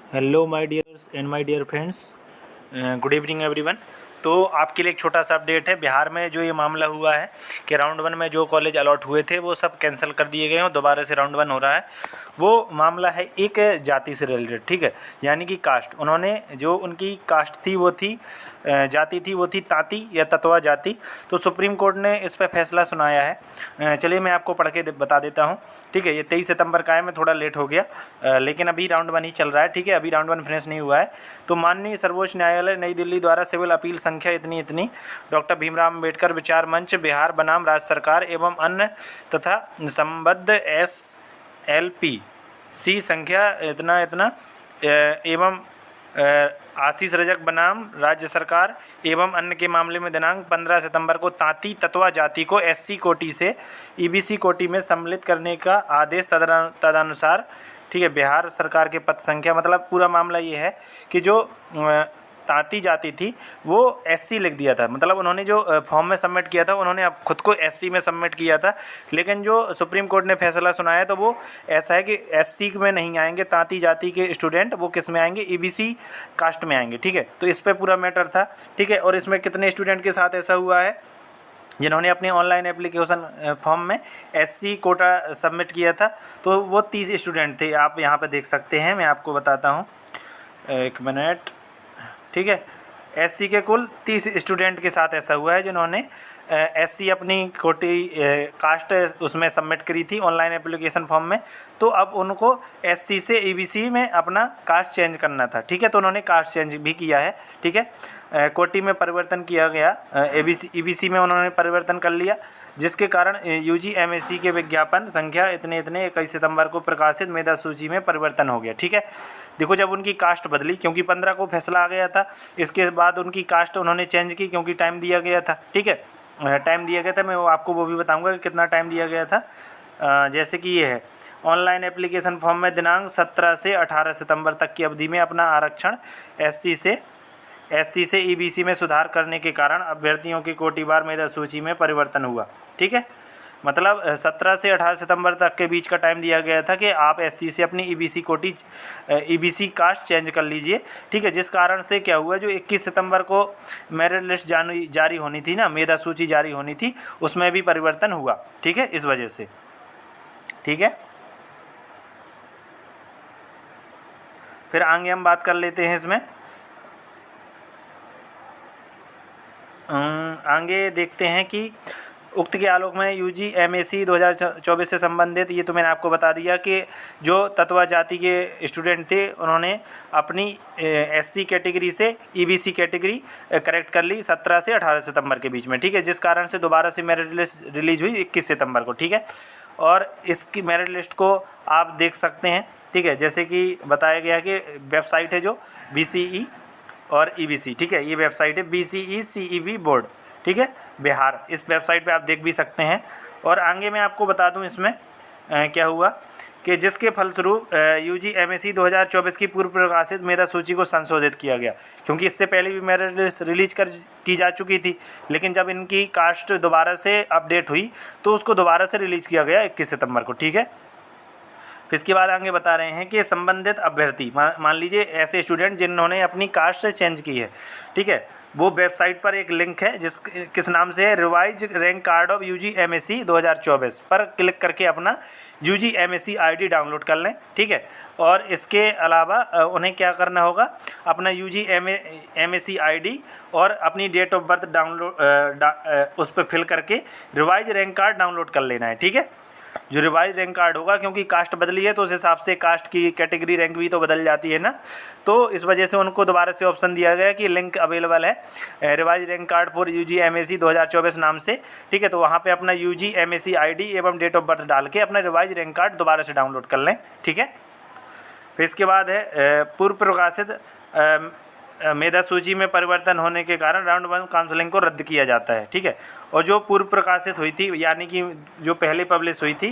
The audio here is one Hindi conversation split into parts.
Hello my dears and my dear friends, good evening everyone. तो आपके लिए एक छोटा सा अपडेट है। बिहार में जो ये मामला हुआ है कि राउंड वन में जो कॉलेज अलॉट हुए थे वो सब कैंसिल कर दिए गए हैं और दोबारा से राउंड वन हो रहा है। वो मामला है एक जाति से रिलेटेड, ठीक है, यानी कि कास्ट। उन्होंने जो उनकी कास्ट थी वो थी जाति थी वो थी तांती या ततवा जाति। तो सुप्रीम कोर्ट ने इस पर फैसला सुनाया है। चलिए मैं आपको पढ़ के बता देता हूँ, ठीक है। ये 23 सितंबर का है, मैं थोड़ा लेट हो गया, लेकिन अभी राउंड वन ही चल रहा है, ठीक है, अभी राउंड वन फिनिश नहीं हुआ है। तो माननीय सर्वोच्च न्यायालय नई दिल्ली द्वारा सिविल अपील संख्या इतनी इतनी डॉक्टर भीमराव अम्बेडकर विचार मंच बिहार बनाम राज्य सरकार एवं अन्य तथा संबद्ध SLP सी संख्या इतना इतना एवं आशीष रजक बनाम राज्य सरकार एवं अन्य के मामले में दिनांक 15 सितंबर को तांती ततवा जाति को SC कोटि से EBC कोटि में सम्मिलित करने का आदेश तदनुसार, ठीक है, बिहार सरकार के पद संख्या, मतलब पूरा मामला ये है कि जो तांती जाति थी वो SC लिख दिया था। मतलब उन्होंने जो फॉर्म में सबमिट किया था उन्होंने अब खुद को SC में सबमिट किया था, लेकिन जो सुप्रीम कोर्ट ने फैसला सुनाया तो वो ऐसा है कि SC में नहीं आएंगे तांती जाति के स्टूडेंट, वो किस में आएंगे, EBC कास्ट में आएंगे, ठीक है। तो इस पर पूरा मैटर था, ठीक है। और इसमें कितने स्टूडेंट के साथ ऐसा हुआ है जिन्होंने अपनी ऑनलाइन एप्लीकेशन फॉर्म में SC कोटा सबमिट किया था, तो वो 30 स्टूडेंट थे। आप यहाँ पर देख सकते हैं, मैं आपको बताता हूँ, एक मिनट, ठीक है। SC के कुल 30 स्टूडेंट के साथ ऐसा हुआ है जिन्होंने SC अपनी कोटी कास्ट उसमें सबमिट करी थी ऑनलाइन एप्लीकेशन फॉर्म में। तो अब उनको SC से EBC में अपना कास्ट चेंज करना था, ठीक है। तो उन्होंने कास्ट चेंज भी किया है, ठीक है। कोटि में परिवर्तन किया गया, EBC में उन्होंने परिवर्तन कर लिया, जिसके कारण UG MSc के विज्ञापन संख्या इतने इतने 21 सितंबर को प्रकाशित मेधा सूची में परिवर्तन हो गया, ठीक है। देखो, जब उनकी कास्ट बदली, क्योंकि 15 को फैसला आ गया था, इसके बाद उनकी कास्ट उन्होंने चेंज की क्योंकि टाइम दिया गया था, ठीक है। टाइम दिया गया था, मैं आपको वो भी बताऊंगा कि कितना टाइम दिया गया था। जैसे कि ये है, ऑनलाइन एप्लीकेशन फॉर्म में दिनांक 17 से 18 सितंबर तक की अवधि में अपना आरक्षण SC से EBC में सुधार करने के कारण अभ्यर्थियों की कोटिवार मेधा सूची में परिवर्तन हुआ, ठीक है। मतलब 17 से 18 सितंबर तक के बीच का टाइम दिया गया था कि आप SC से अपनी EBC कास्ट चेंज कर लीजिए, ठीक है। जिस कारण से क्या हुआ, जो 21 सितंबर को मेरिट लिस्ट जारी होनी थी ना, मेधा सूची जारी होनी थी, उसमें भी परिवर्तन हुआ, ठीक है, इस वजह से, ठीक है। फिर आगे हम बात कर लेते हैं इसमें, आगे देखते हैं कि उक्त के आलोक में UG MSc 2024 से संबंधित, ये तो मैंने आपको बता दिया कि जो ततवा जाति के स्टूडेंट थे उन्होंने अपनी SC कैटेगरी से EBC कैटेगरी करेक्ट कर ली 17 से 18 सितंबर के बीच में, ठीक है। जिस कारण से दोबारा से मेरिट लिस्ट रिलीज हुई 21 सितंबर को, ठीक है। और इसकी मेरिट लिस्ट को आप देख सकते हैं, ठीक है। जैसे कि बताया गया कि वेबसाइट है जो BCE और EBC, ठीक है, ये वेबसाइट है BCE CEB बोर्ड, ठीक है, बिहार। इस वेबसाइट पे आप देख भी सकते हैं। और आगे मैं आपको बता दूं इसमें क्या हुआ कि जिसके फलस्वरूप UG MSc 2024 की पूर्व प्रकाशित मेधा सूची को संशोधित किया गया, क्योंकि इससे पहले भी मेरिट लिस्ट रिलीज की जा चुकी थी, लेकिन जब इनकी कास्ट दोबारा से अपडेट हुई तो उसको दोबारा से रिलीज किया गया 21 सितंबर को, ठीक है। फिर इसके बाद आगे बता रहे हैं कि संबंधित अभ्यर्थी, मान लीजिए ऐसे स्टूडेंट जिन्होंने अपनी कास्ट से चेंज की है, ठीक है, वो वेबसाइट पर एक लिंक है किस नाम से है, revise rank card of UG MSc 2024 पर क्लिक करके अपना UG MSc ID डाउनलोड कर लें, ठीक है। और इसके अलावा उन्हें क्या करना होगा, अपना UG MSc ID और अपनी डेट ऑफ बर्थ डाउनलोड उस पर फिल करके रिवाइज रैंक कार्ड डाउनलोड कर लेना है, ठीक है। जो रिवाइज रैंक कार्ड होगा, क्योंकि कास्ट बदली है तो उस हिसाब से कास्ट की कैटेगरी रैंक भी तो बदल जाती है ना, तो इस वजह से उनको दोबारा से ऑप्शन दिया गया कि लिंक अवेलेबल है revise rank card for UG MSc 2024 नाम से, ठीक है। तो वहाँ पे अपना UG MSc ID एवं डेट ऑफ बर्थ डाल के अपना रिवाइज रैंक कार्ड दोबारा से डाउनलोड कर लें, ठीक है। फिर इसके बाद है पूर्व प्रकाशित मेधा सूची में परिवर्तन होने के कारण राउंड वन काउंसलिंग को रद्द किया जाता है, ठीक है। और जो पूर्व प्रकाशित हुई थी, यानी कि जो पहले पब्लिश हुई थी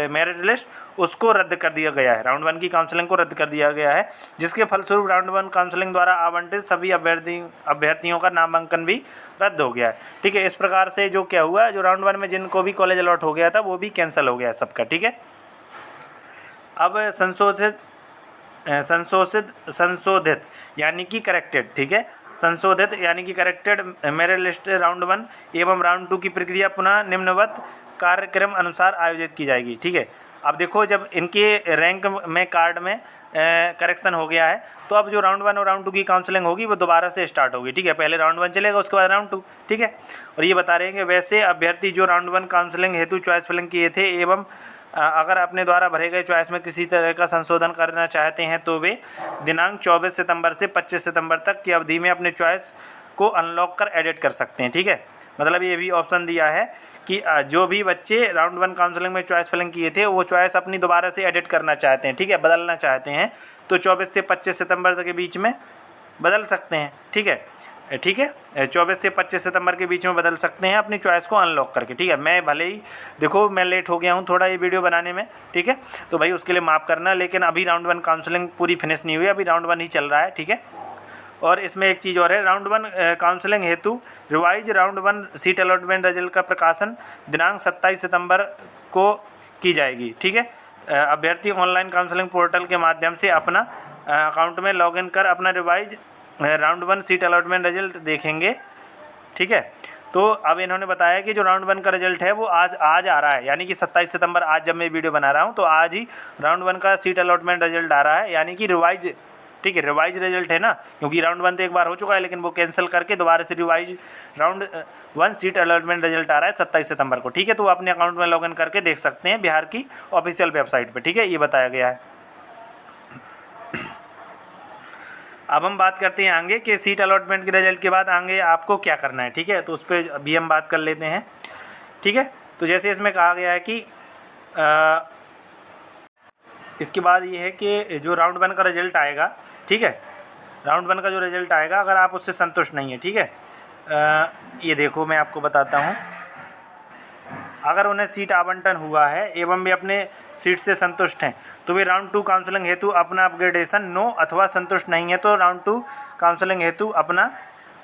मेरिट लिस्ट, उसको रद्द कर दिया गया है, राउंड वन की काउंसलिंग को रद्द कर दिया गया है, जिसके फलस्वरूप राउंड वन काउंसलिंग द्वारा आवंटित सभी अभ्यर्थियों का नामांकन भी रद्द हो गया है, ठीक है। इस प्रकार से जो क्या हुआ, जो राउंड वन में जिनको भी कॉलेज अलॉट हो गया था वो भी कैंसिल हो गया है सबका, ठीक है। अब संशोधित संशोधित यानी कि करेक्टेड, ठीक है, संशोधित यानी कि करेक्टेड मेरिट लिस्ट राउंड 1 एवं राउंड 2 की प्रक्रिया पुनः निम्नवत कार्यक्रम अनुसार आयोजित की जाएगी, ठीक है। अब देखो, जब इनके रैंक में कार्ड में करेक्शन हो गया है, तो अब जो राउंड 1 और राउंड 2 की काउंसलिंग होगी वो दोबारा से स्टार्ट होगी, ठीक है। पहले राउंड 1 चलेगा, उसके बाद राउंड 2, ठीक है। और ये बता रहे हैं कि वैसे अभ्यर्थी जो राउंड 1 काउंसलिंग हेतु चॉइस फिलिंग किए थे एवं अगर अपने द्वारा भरे गए चॉइस में किसी तरह का संशोधन करना चाहते हैं तो वे दिनांक 24 सितंबर से 25 सितंबर तक की अवधि में अपने चॉइस को अनलॉक कर एडिट कर सकते हैं, ठीक है। मतलब ये भी ऑप्शन दिया है कि जो भी बच्चे राउंड 1 काउंसलिंग में चॉइस फिलिंग किए थे वो चॉइस अपनी दोबारा से एडिट करना चाहते हैं, ठीक है, बदलना चाहते हैं, तो 24 से 25 सितंबर तक के बीच में बदल सकते हैं, ठीक है, ठीक है। 24 से 25 सितंबर के बीच में बदल सकते हैं अपनी चॉइस को अनलॉक करके, ठीक है। मैं भले ही देखो मैं लेट हो गया हूँ थोड़ा ये वीडियो बनाने में, ठीक है, तो भाई उसके लिए माफ़ करना, लेकिन अभी राउंड 1 काउंसलिंग पूरी फिनिश नहीं हुई, अभी राउंड 1 ही चल रहा है, ठीक है। और इसमें एक चीज़ और है, राउंड 1 काउंसलिंग हेतु revise round 1 seat allotment result का प्रकाशन दिनांक 27 सितंबर को की जाएगी, ठीक है। अभ्यर्थी ऑनलाइन काउंसलिंग पोर्टल के माध्यम से अपना अकाउंट में लॉगिन कर अपना revise round 1 seat allotment result देखेंगे, ठीक है। तो अब इन्होंने बताया कि जो राउंड 1 का रिजल्ट है वो आज आ रहा है, यानी कि 27 सितंबर, आज जब मैं वीडियो बना रहा हूँ तो आज ही राउंड 1 का सीट अलॉटमेंट रिजल्ट आ रहा है, यानी कि रिवाइज, ठीक है, रिवाइज रिजल्ट है ना, क्योंकि राउंड 1 तो एक बार हो चुका है, लेकिन वो कैंसिल करके दोबारा से revise round 1 seat allotment result आ रहा है 27 सितंबर को, ठीक है। तो वो अपने अकाउंट में लॉगिन करके देख सकते हैं बिहार की ऑफिशियल वेबसाइट पर, ठीक है, ये बताया गया है। अब हम बात करते हैं आगे कि सीट अलॉटमेंट के रिजल्ट के बाद आगे आपको क्या करना है, ठीक है, तो उस पर अभी हम बात कर लेते हैं, ठीक है। तो जैसे इसमें कहा गया है कि इसके बाद ये है कि जो राउंड 1 का रिजल्ट आएगा, ठीक है, राउंड 1 का जो रिजल्ट आएगा अगर आप उससे संतुष्ट नहीं है, ठीक है, ये देखो मैं आपको बताता हूँ, अगर उन्हें सीट आवंटन हुआ है एवं वे अपने सीट से संतुष्ट हैं तो वे राउंड 2 काउंसलिंग हेतु अपना अपग्रेडेशन नो अथवा संतुष्ट नहीं है तो राउंड 2 काउंसलिंग हेतु अपना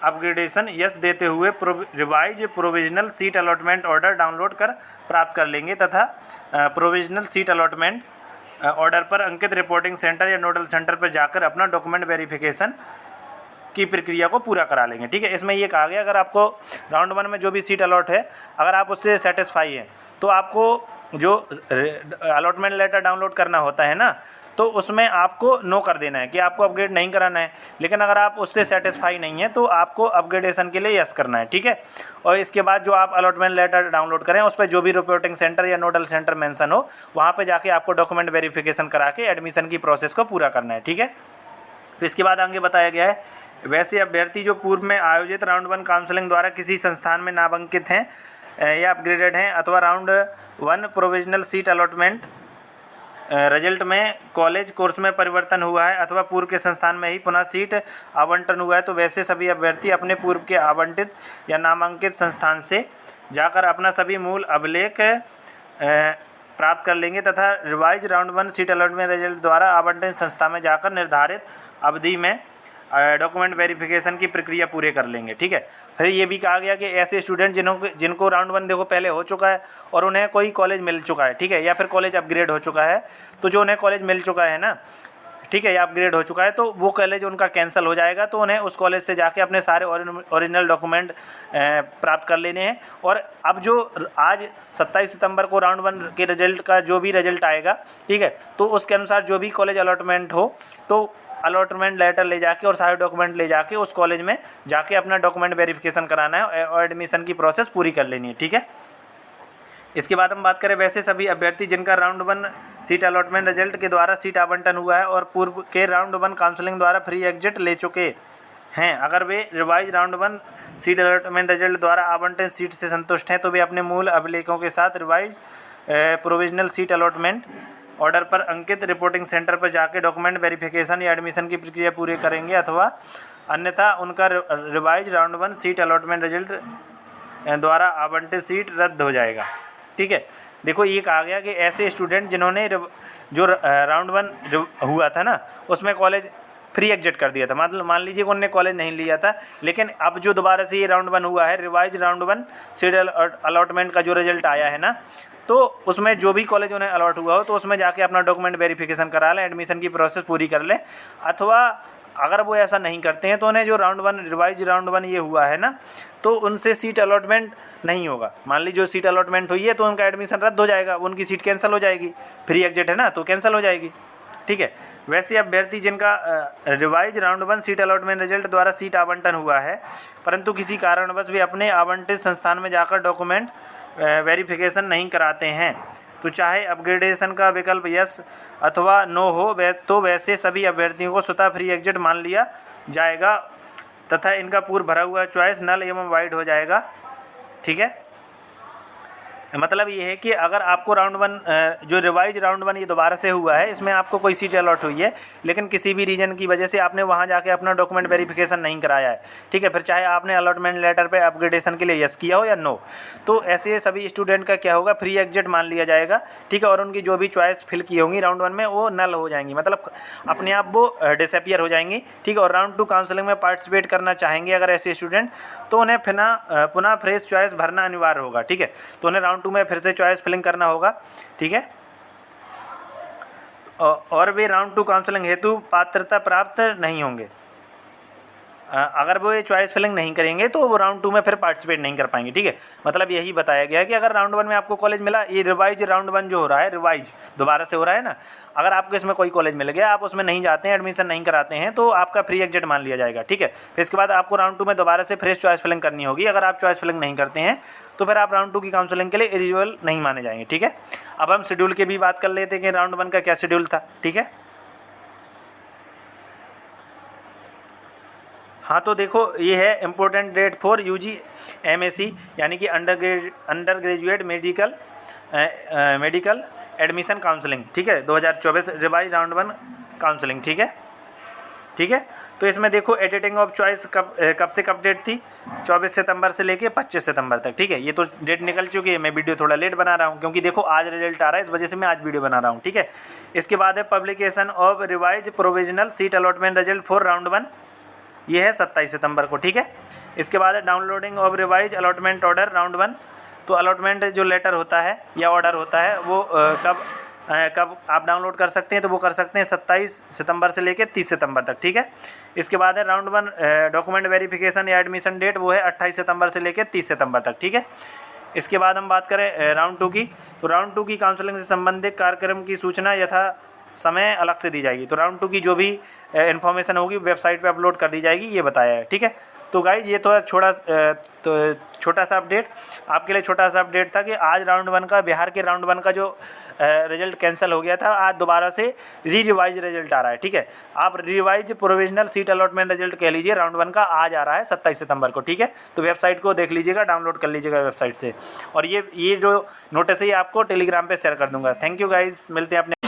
अपग्रेडेशन यस देते हुए revise provisional seat allotment order download कर प्राप्त कर लेंगे तथा प्रोविजनल सीट अलॉटमेंट ऑर्डर पर अंकित रिपोर्टिंग सेंटर या नोडल सेंटर पर जाकर अपना डॉक्यूमेंट वेरिफिकेशन की प्रक्रिया को पूरा करा लेंगे, ठीक है। इसमें ये कहा गया अगर आपको राउंड 1 में जो भी सीट अलॉट है अगर आप उससे सेटिस्फाई हैं तो आपको जो अलॉटमेंट लेटर डाउनलोड करना होता है ना, तो उसमें आपको नो कर देना है कि आपको अपग्रेड नहीं कराना है। लेकिन अगर आप उससे सेटिस्फाई नहीं है तो आपको अपग्रेडेशन के लिए यस करना है, ठीक है। और इसके बाद जो आप अलॉटमेंट लेटर डाउनलोड करें उस पर जो भी रिपोर्टिंग सेंटर या नोडल सेंटर मेंशन हो वहाँ पे जाके आपको डॉक्यूमेंट वेरिफिकेशन करा के एडमिशन की प्रोसेस को पूरा करना है, ठीक है। तो इसके बाद आगे बताया गया है, वैसे अभ्यर्थी जो पूर्व में आयोजित राउंड 1 काउंसलिंग द्वारा किसी संस्थान में नामांकित हैं या अपग्रेडेड हैं अथवा round 1 provisional seat allotment result में कॉलेज कोर्स में परिवर्तन हुआ है अथवा पूर्व के संस्थान में ही पुनः सीट आवंटन हुआ है तो वैसे सभी अभ्यर्थी अपने पूर्व के आवंटित या नामांकित संस्थान से जाकर अपना सभी मूल अभिलेख प्राप्त कर लेंगे तथा revise round 1 seat allotment result द्वारा आवंटित संस्था में जाकर निर्धारित अवधि में डॉक्यूमेंट वेरिफिकेशन की प्रक्रिया पूरे कर लेंगे, ठीक है। फिर ये भी कहा गया कि ऐसे स्टूडेंट जिनको राउंड 1 देखो पहले हो चुका है और उन्हें कोई कॉलेज मिल चुका है, ठीक है, या फिर कॉलेज अपग्रेड हो चुका है, तो जो उन्हें कॉलेज मिल चुका है ना, ठीक है, या अपग्रेड हो चुका है तो वो कॉलेज उनका कैंसिल हो जाएगा तो उन्हें उस कॉलेज से जाके अपने सारे ओरिजिनल डॉक्यूमेंट प्राप्त कर लेने हैं। और अब जो आज 27 सितंबर को राउंड 1 के रिजल्ट का जो भी रिजल्ट आएगा, ठीक है, तो उसके अनुसार जो भी कॉलेज अलॉटमेंट हो तो अलॉटमेंट लेटर ले जाके और सारे डॉक्यूमेंट ले जाके उस कॉलेज में जाके अपना डॉक्यूमेंट वेरिफिकेशन कराना है और एडमिशन की प्रोसेस पूरी कर लेनी है, ठीक है। इसके बाद हम बात करें वैसे सभी अभ्यर्थी जिनका राउंड 1 सीट अलॉटमेंट रिजल्ट के द्वारा सीट आवंटन हुआ है और पूर्व के राउंड 1 काउंसलिंग द्वारा फ्री एग्जिट ले चुके हैं, अगर वे revise round 1 seat allotment result द्वारा आवंटित सीट से संतुष्ट हैं तो वे अपने मूल अभिलेखों के साथ revise provisional seat allotment order पर अंकित रिपोर्टिंग सेंटर पर जाके डॉक्यूमेंट वेरिफिकेशन या एडमिशन की प्रक्रिया पूरी करेंगे अथवा अन्यथा उनका revise round 1 seat allotment result द्वारा आवंटित सीट रद्द हो जाएगा, ठीक है। देखो ये कहा गया कि ऐसे स्टूडेंट जिन्होंने जो राउंड 1 हुआ था ना उसमें कॉलेज फ्री एग्जिट कर दिया था। मतलब मान लीजिए कि उन्होंने कॉलेज नहीं लिया था, लेकिन अब जो दोबारा से ये राउंड 1 हुआ है, रिवाइज राउंड 1 सीट अलॉटमेंट का जो रिजल्ट आया है ना, तो उसमें जो भी कॉलेज उन्हें अलॉट हुआ हो तो उसमें जाके अपना डॉक्यूमेंट वेरिफिकेशन करा लें, एडमिशन की प्रोसेस पूरी कर लें। अथवा अगर वो ऐसा नहीं करते हैं तो उन्हें जो राउंड 1 रिवाइज राउंड 1 ये हुआ है ना, तो उनसे सीट अलॉटमेंट नहीं होगा। मान लीजिए जो सीट अलॉटमेंट हुई है तो उनका एडमिशन रद्द हो जाएगा, उनकी सीट कैंसिल हो जाएगी, फ्री एग्जिट है ना तो कैंसिल हो जाएगी। ठीक है, वैसे अभ्यर्थी जिनका revise round 1 seat allotment result द्वारा सीट आवंटन हुआ है, परंतु किसी कारणवश भी अपने आवंटित संस्थान में जाकर डॉक्यूमेंट वेरिफिकेशन नहीं कराते हैं, तो चाहे अपग्रेडेशन का विकल्प यस अथवा नो हो, तो वैसे सभी अभ्यर्थियों को स्वतः फ्री एग्जिट मान लिया जाएगा तथा इनका पूर्व भरा हुआ चॉइस नल एवं वाइड हो जाएगा। ठीक है, मतलब ये है कि अगर आपको राउंड 1 जो रिवाइज राउंड 1 ये दोबारा से हुआ है, इसमें आपको कोई सीट अलॉट हुई है, लेकिन किसी भी रीजन की वजह से आपने वहाँ जाके अपना डॉक्यूमेंट वेरिफिकेशन नहीं कराया है, ठीक है, फिर चाहे आपने अलॉटमेंट लेटर पे अपग्रेडेशन के लिए यस किया हो या नो, तो ऐसे सभी स्टूडेंट का क्या होगा, फ्री एग्जिट मान लिया जाएगा। ठीक है, और उनकी जो भी चॉइस फिल की होंगी राउंड 1 में वो नल हो जाएंगी, मतलब अपने आप वो डिसअपियर हो जाएंगी। ठीक है, और राउंड 2 काउंसलिंग में पार्टिसिपेट करना चाहेंगे अगर ऐसे स्टूडेंट, तो उन्हें पुनः फ्रेश चॉइस भरना अनिवार्य होगा। ठीक है, तो उन्हें राउंड 2 में फिर से चॉइस फिलिंग करना होगा। ठीक है, और वे राउंड 2 काउंसलिंग हेतु पात्रता प्राप्त नहीं होंगे। अगर वो ये चॉइस फिलिंग नहीं करेंगे तो वो राउंड 2 में फिर पार्टिसिपेट नहीं कर पाएंगे। ठीक है, मतलब यही बताया गया है कि अगर राउंड 1 में आपको कॉलेज मिला, ये रिवाइज राउंड 1 जो हो रहा है, रिवाइज दोबारा से हो रहा है ना, अगर आपको इसमें कोई कॉलेज मिल गया, आप उसमें नहीं जाते हैं, एडमिशन नहीं कराते हैं, तो आपका फ्री एग्जिट मान लिया जाएगा। ठीक है, फिर इसके बाद आपको राउंड 2 में दोबारा से फ्रेश चॉइस फिलिंग करनी होगी। अगर आप चॉइस फिलिंग नहीं करते हैं तो फिर आप राउंड 2 की काउंसलिंग के लिए एलिजिबल नहीं माने जाएंगे। ठीक है, अब हम शेड्यूल के भी बात कर लेते हैं कि राउंड 1 का क्या शेड्यूल था। ठीक है, हाँ, तो देखो ये है important date for UG MSC यानी कि undergraduate medical admission counselling. ठीक है, 2024 रिवाइज राउंड 1 काउंसलिंग। ठीक है, ठीक है, तो इसमें देखो एडिटिंग ऑफ चॉइस कब से कब डेट थी, 24 सितंबर से लेके 25 सितंबर तक। ठीक है, ये तो डेट निकल चुकी है, मैं वीडियो थोड़ा लेट बना रहा हूँ क्योंकि देखो आज रिजल्ट आ रहा है, इस वजह से मैं आज वीडियो बना रहा हूँ। ठीक है, इसके बाद है publication of revise provisional seat allotment result for round 1, ये है 27 सितंबर को। ठीक है, इसके बाद है downloading of revise allotment order round 1, तो अलॉटमेंट जो लेटर होता है या ऑर्डर होता है वो कब आप डाउनलोड कर सकते हैं, तो वो कर सकते हैं 27 सितंबर से लेकर 30 सितंबर तक। ठीक है, इसके बाद है राउंड 1 डॉक्यूमेंट वेरिफिकेशन या एडमिशन डेट, वो है 28 सितंबर से लेकर 30 सितंबर तक। ठीक है, इसके बाद हम बात करें राउंड 2 की, तो राउंड 2 की काउंसलिंग से संबंधित कार्यक्रम की सूचना यथा समय अलग से दी जाएगी। तो राउंड 2 की जो भी इन्फॉर्मेशन होगी वेबसाइट पे अपलोड कर दी जाएगी, ये बताया है। ठीक है, तो गाइज ये तो छोटा सा अपडेट आपके लिए, छोटा सा अपडेट था कि आज राउंड 1 का, बिहार के राउंड 1 का जो रिजल्ट कैंसिल हो गया था, आज दोबारा से रिवाइज रिजल्ट आ रहा है। ठीक है, आप revise provisional seat allotment result कह लीजिए, राउंड 1 का आज आ रहा है 27 सितंबर को। ठीक है, तो वेबसाइट को देख लीजिएगा, डाउनलोड कर लीजिएगा वेबसाइट से, और ये जो नोटिस है ये आपको टेलीग्राम पे शेयर कर दूंगा। थैंक यू गाइज, मिलते हैं अपने